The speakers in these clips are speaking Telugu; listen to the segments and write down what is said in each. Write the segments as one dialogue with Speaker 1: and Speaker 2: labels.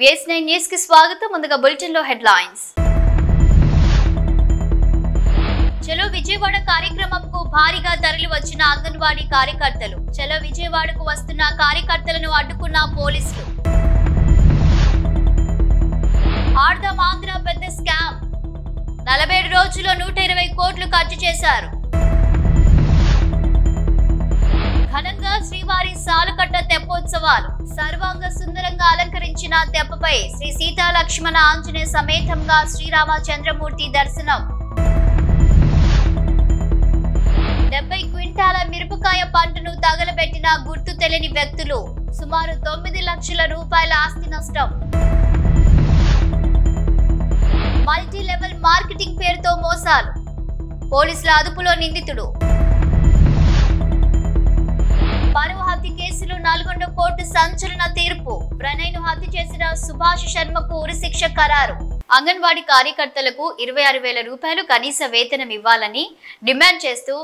Speaker 1: VS9 న్యూస్ కి స్వాగతం. ముందుగా బులెటిన్ లో హెడ్లైన్స్. చలో విజయవాడ కార్యక్రమంకు భారీగా తరలి వచ్చిన అంగన్వాడీ కార్యకర్తలు. చలో విజయవాడకు వస్తున్న కార్యకర్తలను అడ్డుకున్న పోలీసులు. ఆడదాం ఆంధ్ర పెద్ద స్కామ్. 47 రోజుల్లో 120 కోట్లు ఖర్చు చేశారు. ఘనంగా శ్రీవారి సాలుకట్ల తెప్పోత్సవాలు. సర్వాంగ సుందరంగా అలంకరించిన తెప్పపై శ్రీ సీతా లక్ష్మణ ఆంజనేయ సమేతంగా శ్రీరామచంద్రమూర్తి దర్శనం. 70 క్వింటాల మిరపకాయ పంటను తగలబెట్టిన గుర్తు తెలియని వ్యక్తులు. సుమారు 9 లక్షల రూపాయల ఆస్తి నష్టం. మల్టీ లెవెల్ మార్కెటింగ్ పేరుతో మోసాలు. పోలీసుల అదుపులో నిందితుడు. పరువు హత్య కేసులో 4 కోర్టు సంచలన తీర్పు. ప్రణయ్ను హత్య చేసిన సుభాష్ శర్మకు ఉరిశిక్ష ఖరారు. అంగన్వాడీ కార్యకర్తలకు 26,000 రూపాయలు కనీస వేతనం ఇవ్వాలని డిమాండ్ చేస్తూ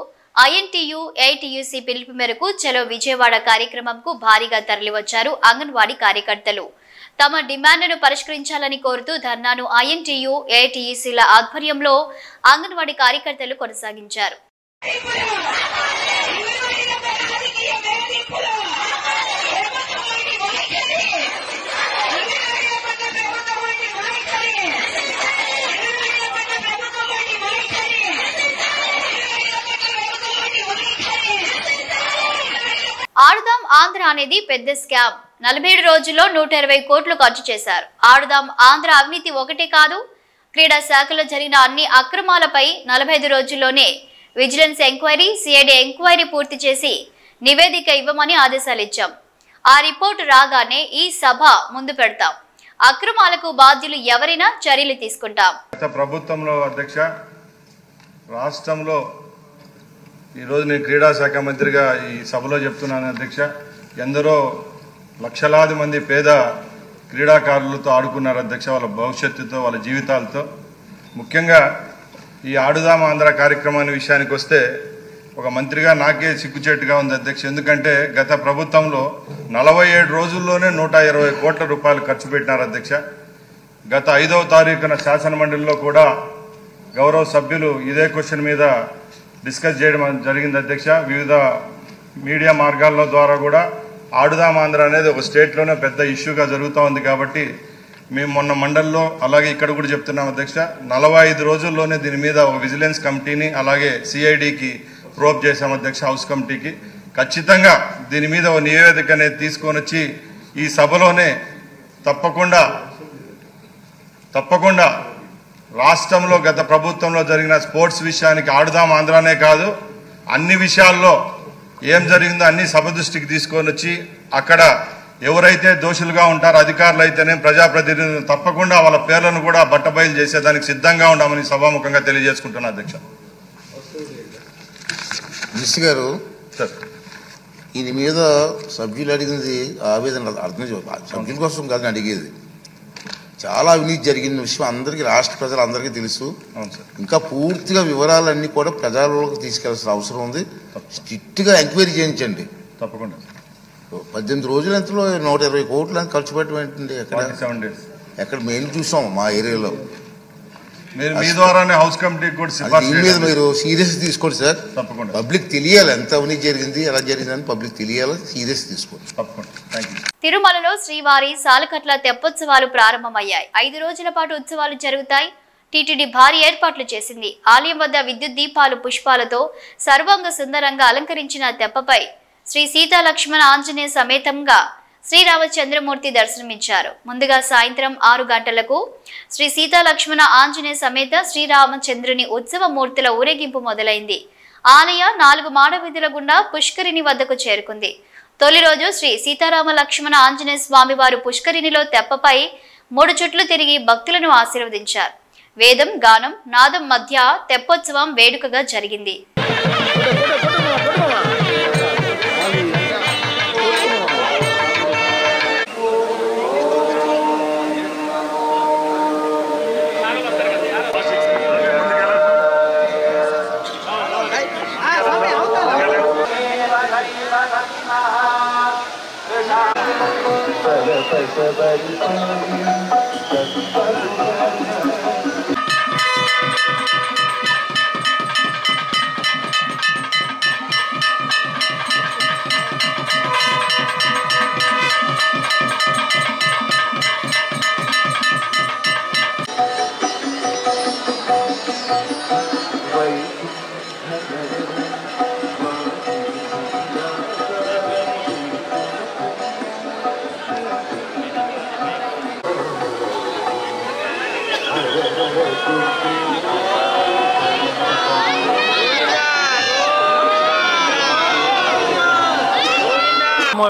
Speaker 1: INTU AITUC పిలుపు మేరకు చలో విజయవాడ కార్యక్రమంకు భారీగా తరలివచ్చారు అంగన్వాడీ కార్యకర్తలు. తమ డిమాండ్ను పరిష్కరించాలని కోరుతూ ధర్నాను INTU AITUCల ఆధ్వర్యంలో అంగన్వాడీ కార్యకర్తలు కొనసాగించారు. ఆడుదాం ఆంధ్ర అనేది పెద్ద స్కామ్. 47 రోజుల్లో 120 కోట్లు ఖర్చు చేశారు. ఆడుదాం ఆంధ్ర అవినీతి ఒకటే కాదు, క్రీడా శాఖలో జరిగిన అన్ని అక్రమాలపై 45 రోజుల్లోనే విజిలెన్స్ ఎంక్వైరీ, CID ఎంక్వైరీ పూర్తి చేసి నివేదిక ఇవ్వమని ఆదేశాలు ఇచ్చాం. ఆ రిపోర్టు రాగానే ఈ సభ ముందు పెడతాం. అక్రమాలకు బాధ్యులు ఎవరైనా చర్యలు తీసుకుంటాం.
Speaker 2: ప్రభుత్వంలో అధ్యక్ష, రాష్ట్రంలో ఈరోజు నేను క్రీడా శాఖ మంత్రిగా ఈ సభలో చెప్తున్నాను అధ్యక్ష. ఎందరో లక్షలాది మంది పేద క్రీడాకారులతో ఆడుకున్నారు అధ్యక్ష, వాళ్ళ భవిష్యత్తుతో, వాళ్ళ జీవితాలతో. ముఖ్యంగా ఈ ఆడుదాం ఆంధ్ర కార్యక్రమాన్ని విషయానికి వస్తే ఒక మంత్రిగా నాకే సిగ్గుచేటుగా ఉంది అధ్యక్ష. ఎందుకంటే గత ప్రభుత్వంలో 47 రోజుల్లోనే 120 కోట్ల రూపాయలు ఖర్చు పెట్టినారు అధ్యక్ష. గత 5వ తారీఖున శాసనమండలిలో కూడా గౌరవ సభ్యులు ఇదే క్వశ్చన్ మీద డిస్కస్ చేయడం జరిగింది అధ్యక్ష. వివిధ మీడియా మార్గాల ద్వారా కూడా ఆడుదాం ఆంధ్ర అనేది ఒక స్టేట్లోనే పెద్ద ఇష్యూగా జరుగుతూ ఉంది. కాబట్టి మేము మొన్న మండలిలో అలాగే ఇక్కడ కూడా చెప్తున్నాం అధ్యక్ష, 45 రోజుల్లోనే దీని మీద ఒక విజిలెన్స్ కమిటీని అలాగే CIDకి ప్రోబ్ చేశాం అధ్యక్ష, హౌస్ కమిటీకి. ఖచ్చితంగా దీని మీద ఒక నివేదిక అనేది తీసుకొని వచ్చి ఈ సభలోనే తప్పకుండా రాష్ట్రంలో గత ప్రభుత్వంలో జరిగిన స్పోర్ట్స్ విషయానికి ఆడుదాం ఆంధ్రానే కాదు, అన్ని విషయాల్లో ఏం జరిగిందో అన్ని సభ దృష్టికి తీసుకొని వచ్చి అక్కడ ఎవరైతే దోషులుగా ఉంటారో అధికారులు అయితేనే ప్రజాప్రతినిధులు తప్పకుండా వాళ్ళ పేర్లను కూడా బట్టబయలు చేసేదానికి సిద్ధంగా ఉన్నామని సభాముఖంగా తెలియజేసుకుంటున్నా అధ్యక్ష.
Speaker 3: మినిస్టర్ గారు, దీని మీద సభ్యులు అడిగింది ఆవేదన అర్థం సభ్యుల కోసం కాదని అడిగేది. చాలా అవినీతి జరిగిన విషయం అందరికీ, రాష్ట్ర ప్రజలందరికీ తెలుసు. ఇంకా పూర్తిగా వివరాలన్నీ కూడా ప్రజల్లోకి తీసుకెళ్లాల్సిన అవసరం ఉంది. స్ట్రిక్ట్గా ఎంక్వైరీ చేయించండి
Speaker 2: తప్పకుండా.
Speaker 3: 18 రోజుల ఎంతలో 120 కోట్లు అని ఖర్చు పెట్టడం ఏంటండి? ఎక్కడ మేము చూసాం మా ఏరియాలో.
Speaker 2: మీ ద్వారానే హౌస్ కమిటీకి కూడా
Speaker 3: దీని మీద మీరు సీరియస్ తీసుకోండి సార్. తప్పకుండా పబ్లిక్ తెలియాలి ఎంత అవినీతి జరిగింది, ఎలా జరిగిందని పబ్లిక్ తెలియాలి. సీరియస్ తీసుకోండి తప్పకుండా.
Speaker 1: తిరుమలలో శ్రీవారి సాలుకట్ల తెప్పోత్సవాలు ప్రారంభమయ్యాయి. 5 రోజుల పాటు ఉత్సవాలు జరుగుతాయి. టీటీడీ భారీ ఏర్పాట్లు చేసింది. ఆలయం వద్ద విద్యుత్ దీపాలు, పుష్పాలతో సర్వాంగ సుందరంగా అలంకరించిన తెప్పపై శ్రీ సీతా లక్ష్మణ ఆంజనేయ సమేతంగా శ్రీరామచంద్రమూర్తి దర్శనమిచ్చారు. ముందుగా సాయంత్రం 6 గంటలకు శ్రీ సీతా లక్ష్మణ ఆంజనేయ సమేత శ్రీరామచంద్రుని ఉత్సవ మూర్తుల ఊరేగింపు మొదలైంది. ఆలయ 4 మాడవీధుల గుండా పుష్కరిణి వద్దకు చేరుకుంది. తొలి రోజు శ్రీ సీతారామ లక్ష్మణ ఆంజనేయ స్వామి వారు పుష్కరిణిలో తెప్పపై 3 చుట్లు తిరిగి భక్తులను ఆశీర్వదించారు. వేదం, గానం, నాదం మధ్య తెప్పోత్సవం వేడుకగా జరిగింది.
Speaker 4: Bye.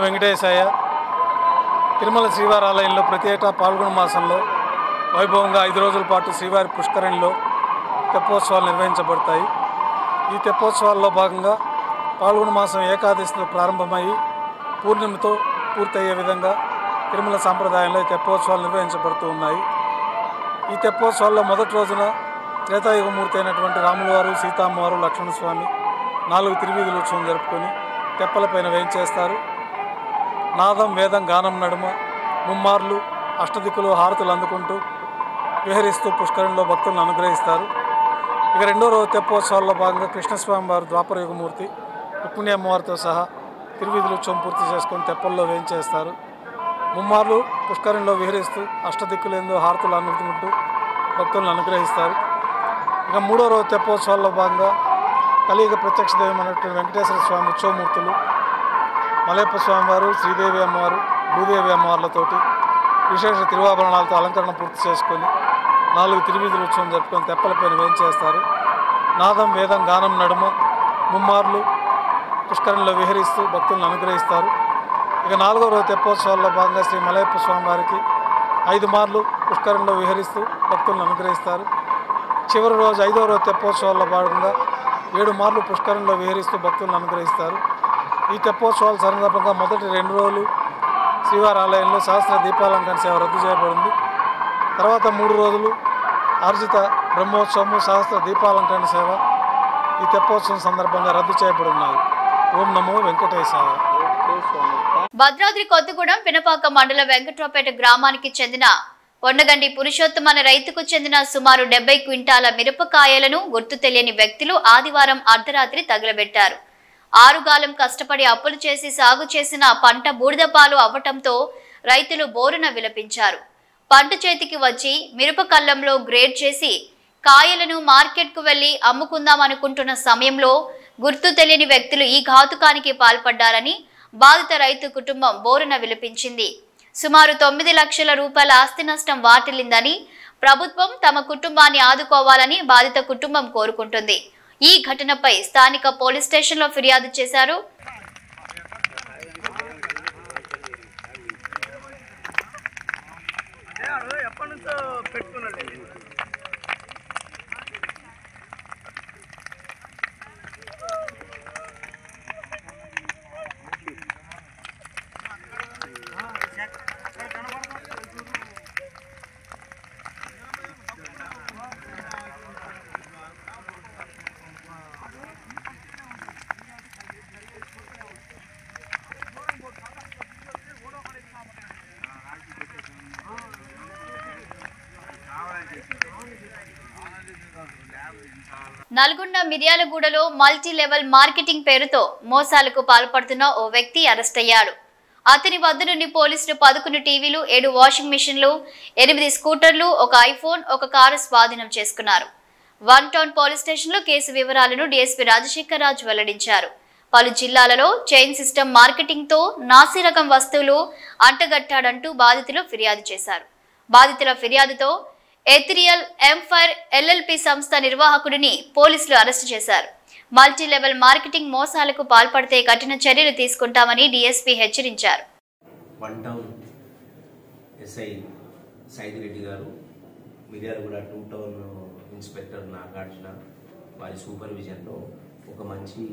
Speaker 4: వెంకటేశయ్య తిరుమల శ్రీవారి ఆలయంలో ప్రతి ఏటా పాల్గొన మాసంలో వైభవంగా 5 రోజుల పాటు శ్రీవారి పుష్కరిణిలో తెప్పోత్సవాలు నిర్వహించబడతాయి. ఈ తెప్పోత్సవాల్లో భాగంగా పాల్గొన మాసం ఏకాదశితో ప్రారంభమయ్యి పూర్ణిమతో పూర్తయ్యే విధంగా తిరుమల సాంప్రదాయంలో ఈ తెప్పోత్సవాలు నిర్వహించబడుతూ ఉన్నాయి. ఈ తెప్పోత్సవాల్లో మొదటి రోజున త్రేతాయుగమూర్తి అయినటువంటి రాములవారు, సీతామ్మవారు, లక్ష్మణస్వామి 4 తిరువీధుల ఉత్సవం జరుపుకొని తెప్పలపైన వేయించేస్తారు. నాదం వేదం గానం నడుమ ముమ్మార్లు అష్టదిక్కులు హారతులు అందుకుంటూ విహరిస్తూ పుష్కరంలో భక్తులను అనుగ్రహిస్తారు. ఇక రెండో రోజు తెప్పోత్సవాల్లో భాగంగా కృష్ణస్వామి వారు ద్వాపరయుగమూర్తి రుక్మిణి అమ్మవారితో సహా తిరువీధుల ఉత్సవం పూర్తి చేసుకొని తెప్పల్లో వేయించేస్తారు. ముమ్మార్లు పుష్కరంలో విహరిస్తూ అష్టదిక్కులేందో హారతులు అందుకుంటూ భక్తులను అనుగ్రహిస్తారు. ఇక మూడో రోజు తెప్పోత్సవాల్లో భాగంగా కలియుగ ప్రత్యక్ష దైవమైనటువంటి వెంకటేశ్వర స్వామి ఉత్సవమూర్తులు మలయప్ప స్వామివారు, శ్రీదేవి అమ్మవారు, భూదేవి అమ్మవార్లతోటి విశేష తిరువాభరణాలతో అలంకరణ పూర్తి చేసుకొని 4 తిరువీధుల ఉత్సవం జరుపుకొని తెప్పలపైన వేయించేస్తారు. నాదం వేదం గానం నడుమ ముమ్మార్లు పుష్కరంలో విహరిస్తూ భక్తులను అనుగ్రహిస్తారు. ఇక 4వ రోజు తెప్పోత్సవాల్లో భాగంగా శ్రీ మలయప్ప స్వామివారికి 5 మార్లు పుష్కరంలో విహరిస్తూ భక్తులను అనుగ్రహిస్తారు. చివరి రోజు 5వ రోజు తెప్పోత్సవాల్లో భాగంగా 7 మార్లు పుష్కరంలో విహరిస్తూ భక్తులను అనుగ్రహిస్తారు. ఈ తెప్పోత్సవాల సందర్భంగా మొదటి 2 రోజులు శ్రీవారి ఆలయంలో సహస్ర దీపాలంకరణ సేవ రద్దు చేయబడింది. తర్వాత 3 రోజులు ఆర్జిత బ్రహ్మోత్సవము, సహస్ర దీపాలంకరణ సేవ ఈ తెప్పోత్సవం సందర్భంగా రద్దు చేయబడున్నాయి. ఓం నమో వెంకటేశాయ.
Speaker 1: భద్రాద్రి కొత్తగూడెం పినపాక మండల వెంకట్రావుపేట గ్రామానికి చెందిన పొన్నగండి పురుషోత్తమ అనే రైతుకు చెందిన సుమారు 70 క్వింటాల మిరపకాయలను గుర్తు తెలియని వ్యక్తులు ఆదివారం అర్ధరాత్రి తగలబెట్టారు. 6 కాలం కష్టపడి అప్పులు చేసి సాగు చేసిన పంట బూడిదపాలు అవ్వటంతో రైతులు బోరున విలపించారు. పంట చేతికి వచ్చి మిరపకల్లంలో గ్రేడ్ చేసి కాయలను మార్కెట్కు వెళ్లి అమ్ముకుందామనుకుంటున్న సమయంలో గుర్తు తెలియని వ్యక్తులు ఈ ఘాతుకానికి పాల్పడ్డారని బాధిత రైతు కుటుంబం బోరున విలపించింది. సుమారు 9 లక్షల రూపాయల ఆస్తి నష్టం వాటిల్లిందని ప్రభుత్వం తమ కుటుంబాన్ని ఆదుకోవాలని బాధిత కుటుంబం కోరుకుంటుంది. ఈ ఘటనపై స్థానిక పోలీస్ స్టేషన్లో ఫిర్యాదు చేశారు. నల్గొండ మిర్యాలగూడలో మల్టీ లెవెల్ మార్కెటింగ్ పేరుతో మోసాలకు పాల్పడుతున్న ఓ వ్యక్తి అరెస్ట్ అయ్యాడు. అతని వద్ద నుండి పోలీసులు 11 టీవీలు, 7 వాషింగ్ మిషన్లు, 8 స్కూటర్లు, ఒక ఐఫోన్, ఒక కారు స్వాధీనం చేసుకున్నారు. 1 టౌన్ పోలీస్ స్టేషన్లో కేసు వివరాలను డీఎస్పీ రాజశేఖర్ రాజు వెల్లడించారు. పలు జిల్లాలలో చైన్ సిస్టమ్ మార్కెటింగ్తో నాసిరకం వస్తువులు అంటగట్టాడంటూ బాధితులు ఫిర్యాదు చేశారు. బాధితుల ఫిర్యాదుతో ఎథిరియల్ ఎంఫైర్ ఎల్ఎల్పి సంస్థ నిర్వాహకుడిని పోలీసులు అరెస్టు చేశారు. మల్టీ లెవెల్ మార్కెటింగ్ మోసాలకు పాల్పడితే కఠిన చర్యలు తీసుకుంటామని డీఎస్పీ హెచ్చరించారు.
Speaker 5: 1 టౌన్ ఎస్ఐ సైదిరెడ్డి గారు, మిర్యాలగూడ 2 టౌన్ ఇన్స్పెక్టర్ నాగార్జున వారి సూపర్విజన్లో ఒక మంచి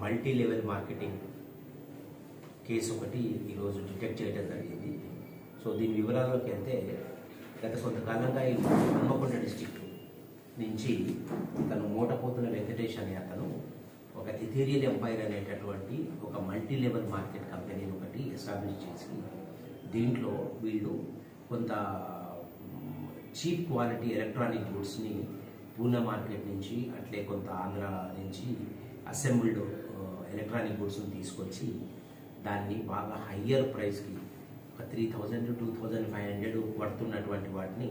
Speaker 5: మల్టీ లెవెల్ మార్కెటింగ్ కేసు ఒకటి ఈరోజు డిటెక్ట్ చేయడం జరిగింది. సో దీని వివరాల్లోకి వెళ్తే గత కొంతకాలంగా ఈ హన్మకొండ డిస్టిక్ నుంచి తను మూటపోతుల వెంకటేష్ అనే అతను ఒక ఎథీరియల్ ఎంపైర్ అనేటటువంటి ఒక మల్టీ లెవెల్ మార్కెట్ కంపెనీని ఒకటి ఎస్టాబ్లిష్ చేసి దీంట్లో వీళ్ళు కొంత చీప్ క్వాలిటీ ఎలక్ట్రానిక్ గూడ్స్ని పూణే మార్కెట్ నుంచి అట్లే కొంత ఆంధ్ర నుంచి అసెంబ్ల్డ్ ఎలక్ట్రానిక్ గూడ్స్ని తీసుకొచ్చి దాన్ని బాగా హయ్యర్ ప్రైస్కి 3,000 to 2,500 పడుతున్నటువంటి వాటిని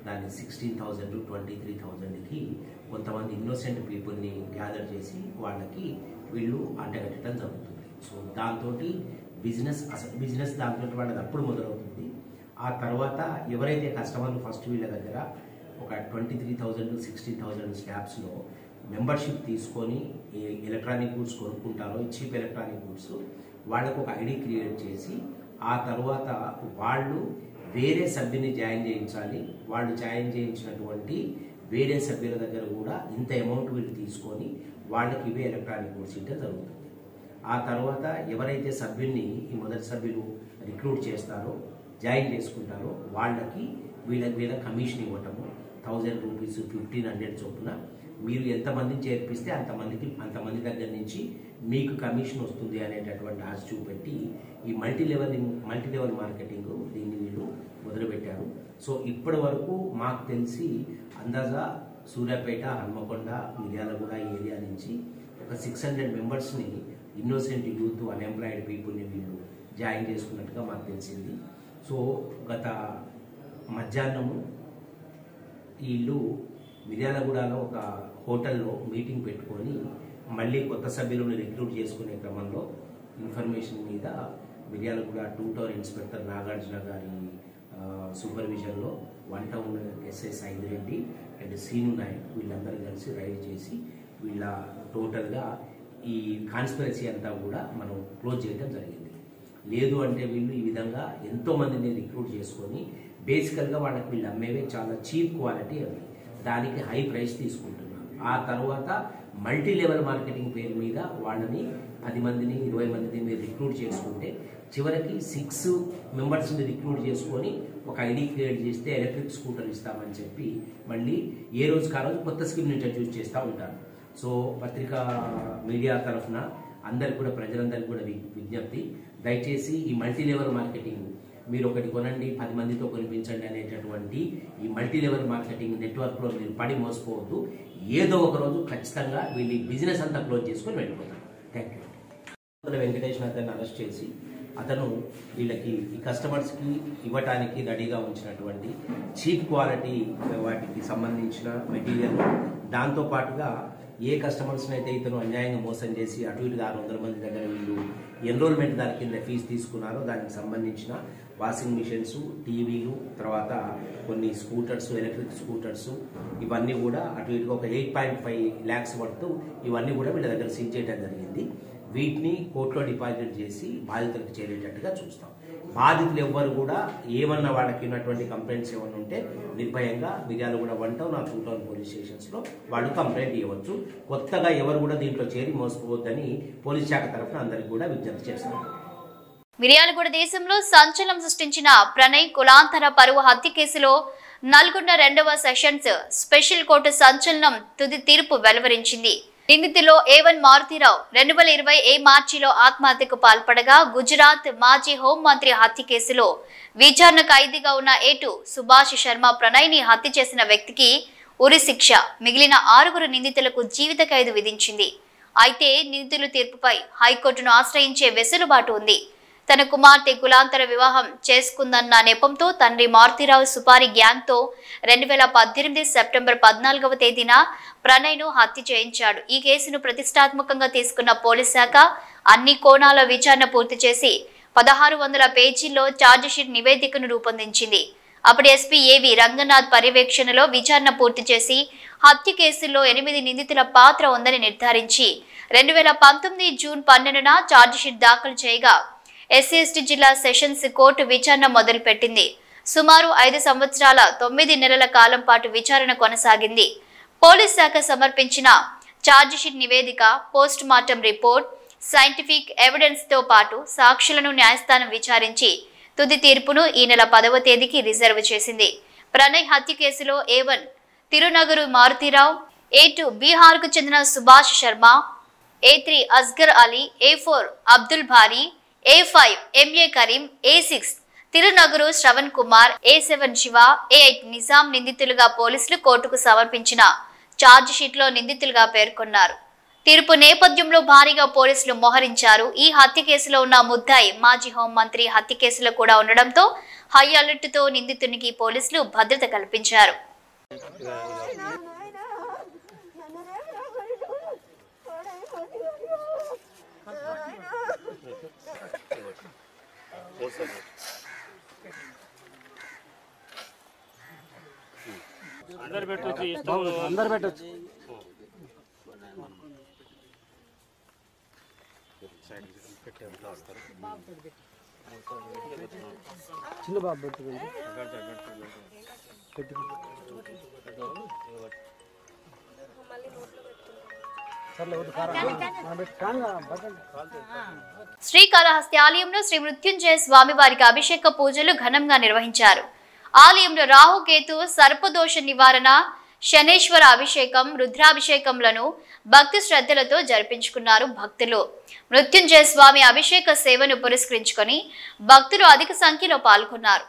Speaker 5: దాన్ని 16,000 to 23,000కి కొంతమంది ఇన్నోసెంట్ పీపుల్ని గ్యాదర్ చేసి వాళ్ళకి వీళ్ళు అంటగట్టడం జరుగుతుంది. సో దాంతో బిజినెస్ దాంతో వాళ్ళది అప్పుడు మొదలవుతుంది. ఆ తర్వాత ఎవరైతే కస్టమర్లు ఫస్ట్ వీళ్ళ దగ్గర ఒక 23,000 to 60,000 స్టాఫ్స్లో మెంబర్షిప్ తీసుకొని ఎలక్ట్రానిక్ గూడ్స్ కొనుక్కుంటారో చీప్ ఎలక్ట్రానిక్ గూడ్స్ వాళ్ళకు ఒక ఐడి క్రియేట్ చేసి ఆ తర్వాత వాళ్ళు వేరే సభ్యుని జాయిన్ చేయించాలి. వాళ్ళు జాయిన్ చేయించినటువంటి వేరే సభ్యుల దగ్గర కూడా ఇంత అమౌంట్ వీళ్ళు తీసుకొని వాళ్ళకి ఇవే ఎలక్ట్రానిక్ గూడ్స్ ఇస్తే జరుగుతుంది. ఆ తర్వాత ఎవరైతే సభ్యుల్ని ఈ మొదటి సభ్యులు రిక్రూట్ చేస్తారో జాయిన్ చేసుకుంటారో వాళ్ళకి వీళ్ళ కమిషన్ ఇవ్వటము 1,000 రూపీస్ 1,500 చొప్పున మీరు ఎంతమందిని చేర్పిస్తే అంతమంది దగ్గర నుంచి మీకు కమిషన్ వస్తుంది అనేటటువంటి ఆశ చూపెట్టి ఈ మల్టీ లెవెల్ మార్కెటింగ్ దీన్ని వీళ్ళు మొదలుపెట్టారు. సో ఇప్పటి వరకు మాకు తెలిసి అందాజా సూర్యాపేట, హన్మకొండ, మిర్యాలగూడ ఏరియా నుంచి ఒక 600 మెంబర్స్ని ఇన్నోసెంట్ యూత్, అన్ఎంప్లాయిడ్ పీపుల్ని వీళ్ళు జాయిన్ చేసుకున్నట్టుగా మాకు తెలిసింది. సో గత మధ్యాహ్నము వీళ్ళు మిర్యాలగూడలో ఒక హోటల్లో మీటింగ్ పెట్టుకొని మళ్ళీ కొత్త సభ్యులను రిక్రూట్ చేసుకునే క్రమంలో ఇన్ఫర్మేషన్ మీద మిర్యాలగూడ 2 టౌన్ ఇన్స్పెక్టర్ నాగార్జున గారి సూపర్విజన్లో 1 town SI Saidireddy and Seenu Naik వీళ్ళందరూ కలిసి రైడ్ చేసి వీళ్ళ టోటల్గా ఈ కాన్స్పిరసీ అంతా కూడా మనం క్లోజ్ చేయడం జరిగింది. లేదు అంటే వీళ్ళు ఈ విధంగా ఎంతోమందిని రిక్రూట్ చేసుకొని బేసికల్గా వాళ్ళకి వీళ్ళు అమ్మేవే చాలా చీప్ క్వాలిటీ అవి, దానికి హై ప్రైస్ తీసుకుంటున్నారు. ఆ తర్వాత మల్టీ లెవెల్ మార్కెటింగ్ పేరు మీద వాళ్ళని 10 మందిని 20 మందిని మీరు రిక్రూట్ చేసుకుంటే చివరికి 6 మెంబర్స్ని రిక్రూట్ చేసుకొని ఒక ఐడి క్రియేట్ చేస్తే ఎలక్ట్రిక్ స్కూటర్ ఇస్తామని చెప్పి మళ్ళీ ఏ రోజు కా రోజు కొత్త స్కీమ్ని ఇంట్రడ్యూస్ చేస్తూ ఉంటారు. సో పత్రికా మీడియా తరఫున అందరికి కూడా ప్రజలందరికీ కూడా విజ్ఞప్తి, దయచేసి ఈ మల్టీ లెవెల్ మార్కెటింగ్ మీరు ఒకటి కొనండి 10 మందితో కొనిపించండి అనేటటువంటి ఈ మల్టీ లెవెల్ మార్కెటింగ్ నెట్వర్క్లో మీరు పడి మోసపోవద్దు. ఏదో ఒక రోజు ఖచ్చితంగా వీళ్ళు బిజినెస్ అంతా క్లోజ్ చేసుకొని వెళ్ళిపోతారు. Thank you. వెంకటేశ్వర అతన్ని అరెస్ట్ చేసి అతను వీళ్ళకి ఈ కస్టమర్స్కి ఇవ్వటానికి రెడీగా ఉంచినటువంటి చీప్ క్వాలిటీ వాటికి సంబంధించిన మెటీరియల్, దాంతోపాటుగా ఏ కస్టమర్స్ని అయితే ఇతను అన్యాయంగా మోసం చేసి అటు ఇటు 600 మంది దగ్గర వీళ్ళు ఎన్రోల్మెంట్ దాని కింద ఫీజు తీసుకున్నారో దానికి సంబంధించిన వాషింగ్ మిషన్స్, టీవీలు, తర్వాత కొన్ని స్కూటర్స్, ఎలక్ట్రిక్ స్కూటర్స్, ఇవన్నీ కూడా అటు ఇటుగా ఒక 8.5 lakhs వర్త్ ఇవన్నీ కూడా వీళ్ళ దగ్గర సీజ్ చేయడం జరిగింది. వీటిని కోర్టులో డిపాజిట్ చేసి బాధితులకు చేరేటట్టుగా చూస్తాం. బాధితులు ఎవ్వరు కూడా ఏమన్నా వాళ్ళకి ఉన్నటువంటి కంప్లైంట్స్ ఏమన్నా ఉంటే నిర్భయంగా మిర్యాలగూడ 1 టౌన్ 2 టౌన్ పోలీస్ స్టేషన్స్లో వాళ్ళు కంప్లైంట్ ఇవ్వచ్చు. కొత్తగా ఎవరు కూడా దీంట్లో చేరి మోసపోవద్దని పోలీస్ శాఖ తరఫున అందరికీ కూడా విజ్ఞప్తి చేస్తాం.
Speaker 1: మిర్యాలగూడ దేశంలో సంచలనం సృష్టించిన ప్రణయ్ కులాంతర పరువు హత్య కేసులో నల్గొండ 2వ సెషన్స్ స్పెషల్ కోర్టు సంచలనం తుది తీర్పు వెలువరించింది. నిందితులో A1 మారుతీరావు 2020 మార్చిలో ఆత్మహత్యకు పాల్పడగా గుజరాత్ మాజీ హోంమంత్రి హత్య కేసులో విచారణ ఖైదీగా ఉన్న A2 సుభాష్ శర్మ ప్రణయ్ని హత్య చేసిన వ్యక్తికి ఉరి శిక్ష, మిగిలిన 6 నిందితులకు జీవిత ఖైదు విధించింది. అయితే నిందితుల తీర్పుపై హైకోర్టును ఆశ్రయించే వెసులుబాటు ఉంది. తన కుమార్తె కులాంతర వివాహం చేసుకుందన్న నెపంతో తండ్రి మారుతీరావు సుపారి గ్యాంగ్తో 2018 సెప్టెంబర్ 14వ తేదీన ప్రణయ్ను హత్య చేయించాడు. ఈ కేసును ప్రతిష్టాత్మకంగా తీసుకున్న పోలీస్ శాఖ అన్ని కోణాల విచారణ పూర్తి చేసి 1600 పేజీల్లో ఛార్జిషీట్ నివేదికను రూపొందించింది. అప్పటి ఎస్పీ ఏవి రంగనాథ్ పర్యవేక్షణలో విచారణ పూర్తి చేసి హత్య కేసుల్లో 8 నిందితుల పాత్ర ఉందని నిర్ధారించి 2019 జూన్ 12న ఛార్జిషీట్ దాఖలు చేయగా SC/ST జిల్లా సెషన్స్ కోర్టు విచారణ మొదలుపెట్టింది. సుమారు 5 సంవత్సరాల 9 నెలల కాలం పాటు విచారణ కొనసాగింది. పోలీస్ శాఖ సమర్పించిన ఛార్జిషీట్ నివేదిక, post mortem report, scientific evidence తో పాటు సాక్షులను న్యాయస్థానం విచారించి తుది తీర్పును ఈ నెల 10వ తేదీకి రిజర్వ్ చేసింది. ప్రణయ్ హత్య కేసులో A1 తిరునగరు మారుతీరావు, A2 బీహార్కు చెందిన సుభాష్ శర్మ, A3 అస్గర్ అలీ, A4 అబ్దుల్ భారీ, A5 MA Karim, A6 Tirunagaru Shravan Kumar, A7 Shiva, A8 Nizam నిందితులుగా పోలీసులు కోర్టుకు సమర్పించిన ఛార్జిషీట్లో నిందితులుగా పేర్కొన్నారు. తీర్పు నేపథ్యంలో భారీగా పోలీసులు మోహరించారు. ఈ హత్య కేసులో ఉన్న ముద్దాయి మాజీ హోంమంత్రి హత్య కేసులో కూడా ఉండడంతో హై అలర్ట్ తో నిందితునికి పోలీసులు భద్రత కల్పించారు.
Speaker 6: అందరు పెట్టచ్చు. చిన్న బాబు పెట్టుకోండి.
Speaker 1: శ్రీకాళహస్తి ఆలయంలో శ్రీ మృత్యుంజయ స్వామి వారికి అభిషేక పూజలు ఘనంగా నిర్వహించారు. ఆలయంలో రాహుకేతు సర్పదోష నివారణ, శనేశ్వర అభిషేకం, రుద్రాభిషేకంలను భక్తి శ్రద్ధలతో జరిపించుకున్నారు భక్తులు. మృత్యుంజయ స్వామి అభిషేక సేవను పురస్కరించుకొని భక్తులు అధిక సంఖ్యలో పాల్గొన్నారు.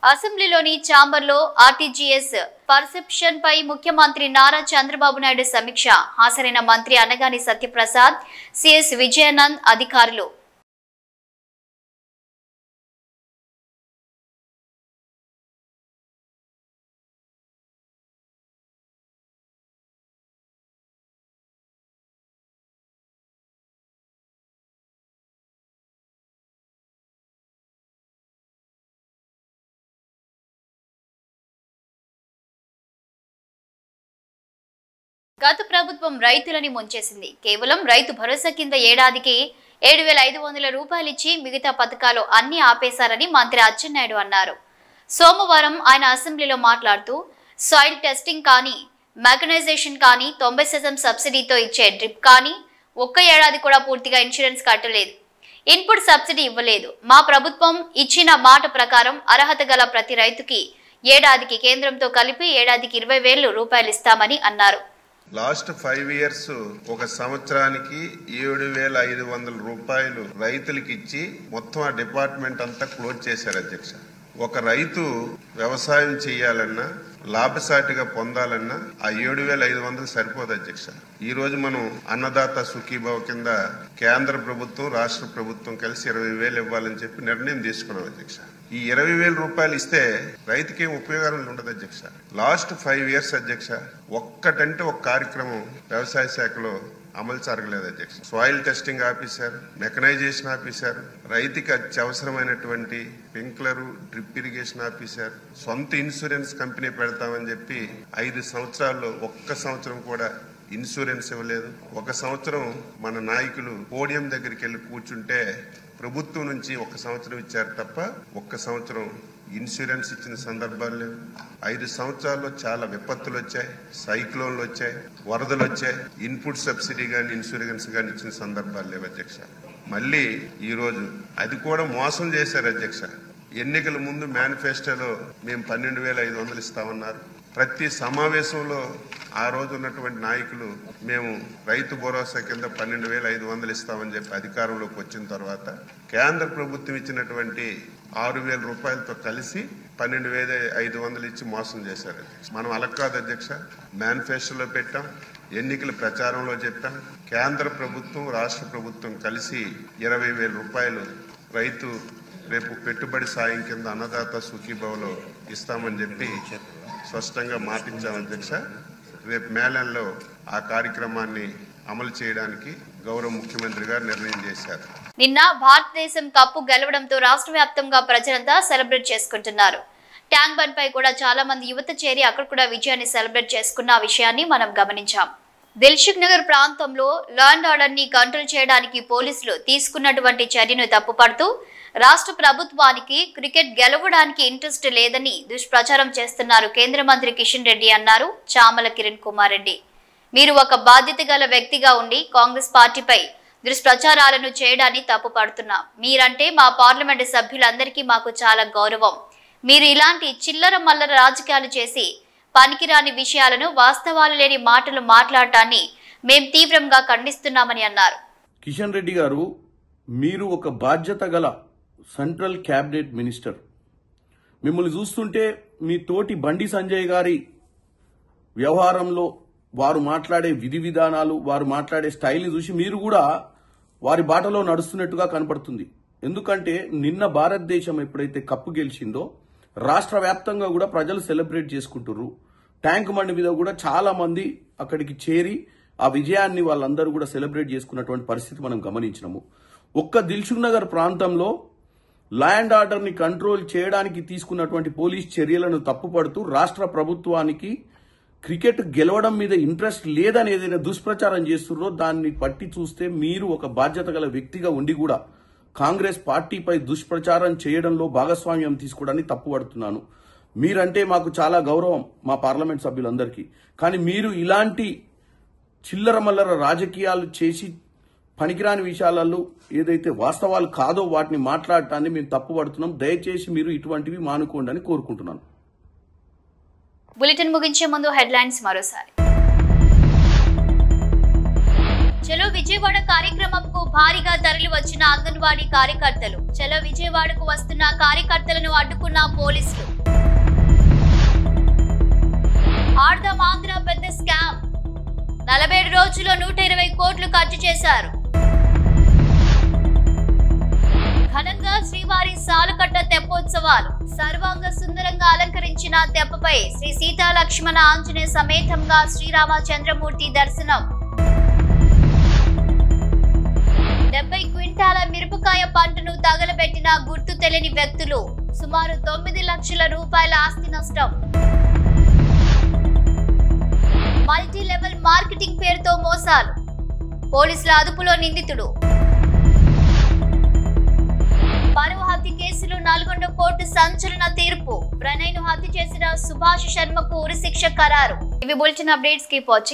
Speaker 1: అసెంబ్లీలోని ఛాంబర్లో ఆర్టీజీఎస్ పర్సెప్షన్ పై ముఖ్యమంత్రి నారా చంద్రబాబు నాయుడు సమీక్ష. హాజరైన మంత్రి అనగాని సత్యప్రసాద్, సిఎస్ విజయానంద్ అధికారులు. గత ప్రభుత్వం రైతులని ముంచేసింది. కేవలం రైతు భరోసా కింద ఏడాదికి 7,500 రూపాయలు ఇచ్చి మిగతా పథకాలు అన్ని ఆపేశారని మంత్రి అచ్చెన్నాయుడు అన్నారు. సోమవారం ఆయన అసెంబ్లీలో మాట్లాడుతూ సాయిల్ టెస్టింగ్ కానీ, మెకనైజేషన్ కానీ 90% సబ్సిడీతో ఇచ్చే డ్రిప్ కానీ ఒక్క ఏడాది కూడా పూర్తిగా ఇన్సూరెన్స్ కట్టలేదు. ఇన్పుట్ సబ్సిడీ ఇవ్వలేదు. మా ప్రభుత్వం ఇచ్చిన మాట ప్రకారం అర్హత గల ప్రతి రైతుకి ఏడాదికి కేంద్రంతో కలిపి ఏడాదికి 20,000 రూపాయలు ఇస్తామని అన్నారు.
Speaker 7: లాస్ట్ 5 years ఒక సంవత్సరానికి 7,500 రూపాయలు రైతులకి ఇచ్చి మొత్తం ఆ డిపార్ట్మెంట్ అంతా క్లోజ్ చేశారు అధ్యక్ష. ఒక రైతు వ్యవసాయం చేయాలన్నా, లాభసాటిగా పొందాలన్నా ఆ 7,500 సరిపోదు అధ్యక్ష. ఈ రోజు మనం అన్నదాత సుఖీభావ కింద కేంద్ర ప్రభుత్వం, రాష్ట్ర ప్రభుత్వం కలిసి 20,000 ఇవ్వాలని చెప్పి నిర్ణయం తీసుకున్నాం అధ్యక్ష. ఈ 20,000 రూపాయలు ఇస్తే రైతుకి ఏం ఉపయోగం ఉండదు అధ్యక్ష. లాస్ట్ 5 years అధ్యక్ష ఒక్కటంటే ఒక కార్యక్రమం వ్యవసాయ శాఖలో అమలు జరగలేదు అధ్యక్ష. సాయిల్ టెస్టింగ్ ఆపేశారు, మెకనైజేషన్ ఆపేశారు, రైతుకి అత్యవసరమైనటువంటి స్ప్రింక్లరు, డ్రిప్ ఇరిగేషన్ ఆపేశారు, సొంత ఇన్సూరెన్స్ కంపెనీ పెడతామని చెప్పి 5 సంవత్సరాల్లో ఒక్క సంవత్సరం కూడా ఇన్సూరెన్స్ ఇవ్వలేదు. ఒక సంవత్సరం మన నాయకులు పోడియం దగ్గరికి వెళ్ళి కూర్చుంటే ప్రభుత్వం నుంచి 1 సంవత్సరం ఇచ్చారు తప్ప 1 సంవత్సరం ఇన్సూరెన్స్ ఇచ్చిన సందర్భాలు లేవు. 5 సంవత్సరాల్లో చాలా విపత్తులు వచ్చాయి, సైక్లోన్లు వచ్చాయి, వరదలు వచ్చాయి. ఇన్పుట్ సబ్సిడీ కానీ ఇన్సూరెన్స్ కానీ ఇచ్చిన సందర్భాలు లేవు అధ్యక్ష. మళ్ళీ ఈరోజు అది కూడా మోసం చేశారు అధ్యక్ష. ఎన్నికల ముందు మేనిఫెస్టోలో మేము 12,500 ఇస్తామన్నారు. ప్రతి సమావేశంలో ఆ రోజు ఉన్నటువంటి నాయకులు మేము రైతు భరోసా కింద 12,500 ఇస్తామని చెప్పి అధికారంలోకి వచ్చిన తర్వాత కేంద్ర ప్రభుత్వం ఇచ్చినటువంటి 6,000 రూపాయలతో కలిసి 12,500 ఇచ్చి మోసం చేశారు. మనం అలా కాదు అధ్యక్ష. మేనిఫెస్టోలో పెట్టాం, ఎన్నికల ప్రచారంలో చెప్పాం. కేంద్ర ప్రభుత్వం రాష్ట్ర ప్రభుత్వం కలిసి 20,000 రూపాయలు రైతు రేపు పెట్టుబడి సాయం కింద అన్నదాత సుఖీభావలో ఇస్తామని చెప్పి స్పష్టంగా మాటించాం అధ్యక్ష. రేపు మేళంలో ఆ కార్యక్రమాన్ని అమలు చేయడానికి గౌరవ ముఖ్యమంత్రి గారు నిర్ణయం చేశారు.
Speaker 1: నిన్న భారతదేశం కప్పు గెలవడంతో రాష్ట్ర వ్యాప్తంగా ప్రజలంతా సెలబ్రేట్ చేసుకుంటున్నారు. ట్యాంక్ బండ్ పై కూడా చాలా మంది యువత చేరి అక్కడ కూడా విజయాన్ని సెలబ్రేట్ చేసుకున్న విషయాన్ని మనం గమనించాం. దిల్సుఖ్ నగర్ ప్రాంతంలో లా అండ్ ఆర్డర్ ని కంట్రోల్ చేయడానికి పోలీసులు తీసుకున్నటువంటి చర్యను తప్పుపడుతూ రాష్ట్ర ప్రభుత్వానికి క్రికెట్ గెలవడానికి ఇంట్రెస్ట్ లేదని దుష్ప్రచారం చేస్తున్నారు కేంద్ర మంత్రి కిషన్ రెడ్డి అన్నారు చామల కిరణ్ కుమార్ రెడ్డి. మీరు ఒక బాధ్యత గల వ్యక్తిగా ఉండి కాంగ్రెస్ పార్టీపై దుష్ప్రచారాలను చేయడాన్ని తప్పుపడుతున్నాం. మీరంటే మా పార్లమెంటు సభ్యులందరికీ మాకు చాలా గౌరవం. మీరు ఇలాంటి చిల్లర మల్లర రాజకీయాలు చేసి పనికిరాని విషయాలను వాస్తవాలు లేని మాటలు మాట్లాడటాన్ని మేం తీవ్రంగా ఖండిస్తున్నామని అన్నారు.
Speaker 8: కిషన్ రెడ్డి గారు, మీరు ఒక బాధ్యత గల సెంట్రల్ క్యాబినెట్ మినిస్టర్. మిమ్మల్ని చూస్తుంటే మీ తోటి బండి సంజయ్ గారి వ్యవహారంలో వారు మాట్లాడే విధి విధానాలు, వారు మాట్లాడే స్టైల్ని చూసి మీరు కూడా వారి బాటలో నడుస్తున్నట్టుగా కనపడుతుంది. ఎందుకంటే నిన్న భారతదేశం ఎప్పుడైతే కప్పు గెలిచిందో రాష్ట్ర వ్యాప్తంగా కూడా ప్రజలు సెలబ్రేట్ చేసుకుంటున్నారు. ట్యాంక్ బండ్ మీద కూడా చాలా మంది అక్కడికి చేరి ఆ విజయాన్ని వాళ్ళందరూ కూడా సెలబ్రేట్ చేసుకున్నటువంటి పరిస్థితి మనం గమనించినాము. ఒక్క దిల్సుఖ్ నగర్ ప్రాంతంలో లా అండ్ ఆర్డర్ ని కంట్రోల్ చేయడానికి తీసుకున్నటువంటి పోలీస్ చర్యలను తప్పుపడుతూ రాష్ట్ర ప్రభుత్వానికి క్రికెట్ గెలవడం మీద ఇంట్రెస్ట్ లేదని ఏదైనా దుష్ప్రచారం చేస్తున్నారో దాన్ని పట్టి చూస్తే మీరు ఒక బాధ్యత గల వ్యక్తిగా ఉండి కూడా కాంగ్రెస్ పార్టీపై దుష్ప్రచారం చేయడంలో భాగస్వామ్యం తీసుకోవడాన్ని తప్పుపడుతున్నాను. మీరంటే మాకు చాలా గౌరవం, మా పార్లమెంట్ సభ్యులందరికీ. కానీ మీరు ఇలాంటి చిల్లర మల్లర రాజకీయాలు చేసి పనికిరాని విషయాలలో ఏదైతే వాస్తవాలు కాదో వాటిని మాట్లాడటాన్ని మేము తప్పుపడుతున్నాం. దయచేసి మీరు ఇటువంటివి మానుకోండి అని కోరుకుంటున్నాను.
Speaker 1: బులెటిన్ ముగించే ముందు హెడ్లైన్స్ మరోసారి. చలో విజయవాడ కార్యక్రమంకు భారీగా తరలి వచ్చిన అంగన్వాడీ కార్యకర్తలు. చలో విజయవాడకు వస్తున్న కార్యకర్తలను అడ్డుకున్న పోలీసులు. ఆర్దం ఆంధ్ర పెద్ద స్కామ్. 47 రోజుల్లో 120 కోట్లు ఖర్చు చేశారు. ఘనంగా శ్రీవారి సాలుకట్ట తెప్పోత్సవాలు. సర్వాంగ సుందరంగా అలంకరించిన తెప్పపై శ్రీ సీతా లక్ష్మణ ఆంజనేయ సమేతంగా శ్రీరామచంద్రమూర్తి దర్శనం. 70 క్వింటాల మిరపకాయ పంటను తగలబెట్టిన గుర్తు తెలియని వ్యక్తులు. సుమారు 9 లక్షల రూపాయల ఆస్తి నష్టం. మల్టీ లెవెల్ మార్కెటింగ్ పేరుతో మోసాలు. పోలీసుల అదుపులో నిందితుడు. పరువు హత్య కేసులో 4 కోర్టు సంచలన తీర్పు. ప్రణయ్ను హత్య చేసిన సుభాష్ శర్మకు ఉరిశిక్ష ఖరారు. ఇవి బులెటిన్ అప్డేట్స్. Keep watching.